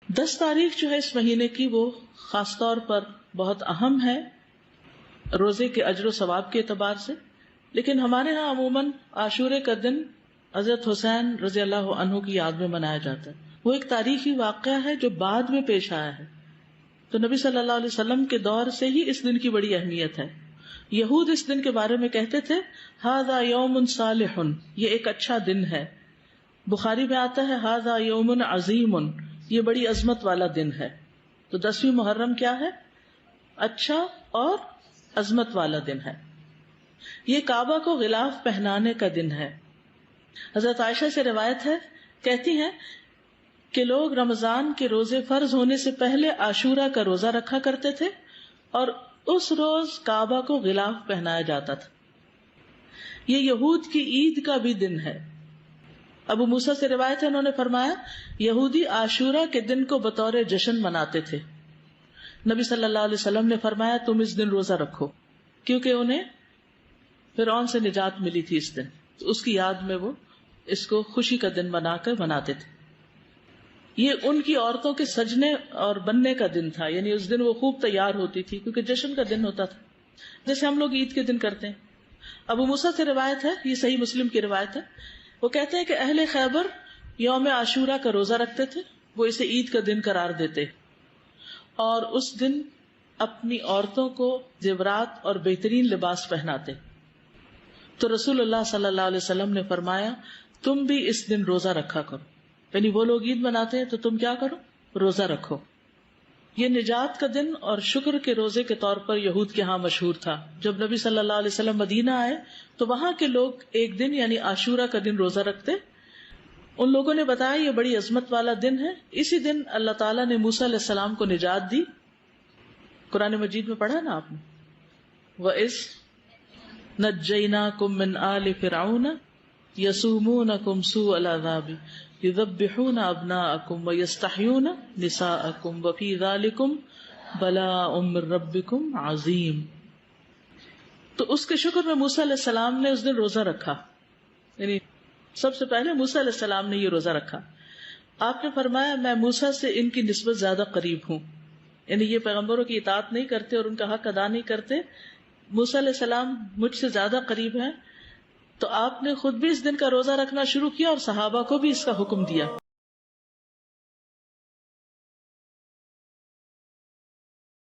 10 تاریخ جو ہے اس مہینے کی وہ خاص طور پر بہت اہم ہے روزے کے اجر و ثواب کے اعتبار سے، لیکن ہمارے ہاں عموماً عاشورے کا دن حضرت حسین رضی اللہ عنہ کی یاد میں منایا جاتا ہے۔ وہ ایک تاریخی واقعہ ہے جو بعد میں پیش آیا ہے، تو نبی صلی اللہ علیہ وسلم کے دور سے ہی اس دن کی بڑی اہمیت ہے۔ یہود اس دن کے بارے میں کہتے تھے ھذا یوم صالح، یہ ایک اچھا دن ہے۔ بخاری میں آتا ہے ھذا یوم عظیم، یہ بڑی عظمت والا دن ہے۔ تو 10ویں محرم کیا ہے؟ اچھا اور عظمت والا دن ہے۔ یہ کعبہ کو غلاف پہنانے کا دن ہے۔ حضرت عائشہ سے روایت ہے، کہتی ہیں کہ لوگ رمضان کے روزے فرض ہونے سے پہلے عاشورہ کا روزہ رکھا کرتے تھے اور اس روز کعبہ کو غلاف پہنایا جاتا تھا۔ یہ یہود کی عید کا بھی دن ہے۔ ابو موسیٰ سے روایت ہے، انہوں نے فرمایا یہودی عاشورہ کے دن کو بطور جشن مناتے تھے۔ نبی صلی اللہ علیہ وسلم نے فرمایا تم اس دن روزہ رکھو، کیونکہ انہیں فرعون سے نجات ملی تھی اس دن، تو اس کی یاد میں وہ اس کو خوشی کا دن بنا کر مناتے تھے۔ یہ ان کی عورتوں کے سجنے اور بننے کا دن تھا، یعنی اس دن وہ خوب تیار ہوتی تھی کیونکہ جشن کا دن ہوتا تھا، جیسے ہم لوگ عید کے دن کرتے ہیں۔ ابو موسیٰ سے روایت ہے، یہ صحیح مسلم کی روایت ہے، وہ کہتے ہیں کہ اہل خیبر یوم عاشورہ کا روزہ رکھتے تھے، وہ اسے عید کا دن قرار دیتے اور اس دن اپنی عورتوں کو زیورات اور بہترین لباس پہناتے۔ تو رسول اللہ صلی اللہ علیہ وسلم نے فرمایا تم بھی اس دن روزہ رکھا کرو، یعنی وہ لوگ عید مناتے ہیں تو تم کیا کرو؟ روزہ رکھو۔ یہ نجات کا دن اور شکر کے روزے کے طور پر یہود کے ہاں مشہور تھا۔ جب نبی صلی اللہ علیہ وسلم مدینہ آئے تو وہاں کے لوگ ایک دن یعنی عاشورہ کا دن روزہ رکھتے۔ ان لوگوں نے بتایا یہ بڑی عظمت والا دن ہے، اسی دن اللہ تعالیٰ نے موسیٰ علیہ السلام کو نجات دی۔ قرآن مجید میں پڑھا نا آپ نے، وَإِذْ نَجَّيْنَاكُم مِّنْ آلِ فِرْعَوْنَ يَسُومُونَكُمْ سُوءَ الْعَذَابِ يُذَبِّحُونَ أَبْنَاءَكُمْ وَيَسْتَحْيُونَ نِسَاءَكُمْ وَفِي ذَلِكُمْ بَلَاءٌ مِّن رَّبِّكُمْ عَظِيمٌ۔ تو اس کے شکر میں موسیٰ علیہ السلام نے اس دن روزہ رکھا، یعنی سب سے پہلے موسیٰ علیہ السلام نے یہ روزہ رکھا۔ آپ نے فرمایا میں موسیٰ سے ان کی نسبت زیادہ قریب ہوں، یعنی یہ پیغمبروں کی اطاعت نہیں کرتے اور ان کا حق ادا نہیں کرتے، موسیٰ علیہ السلام مجھ سے زیادہ قریب ہیں۔ تو آپ نے خود بھی اس دن کا روزہ رکھنا شروع کیا اور صحابہ کو بھی اس کا حکم دیا۔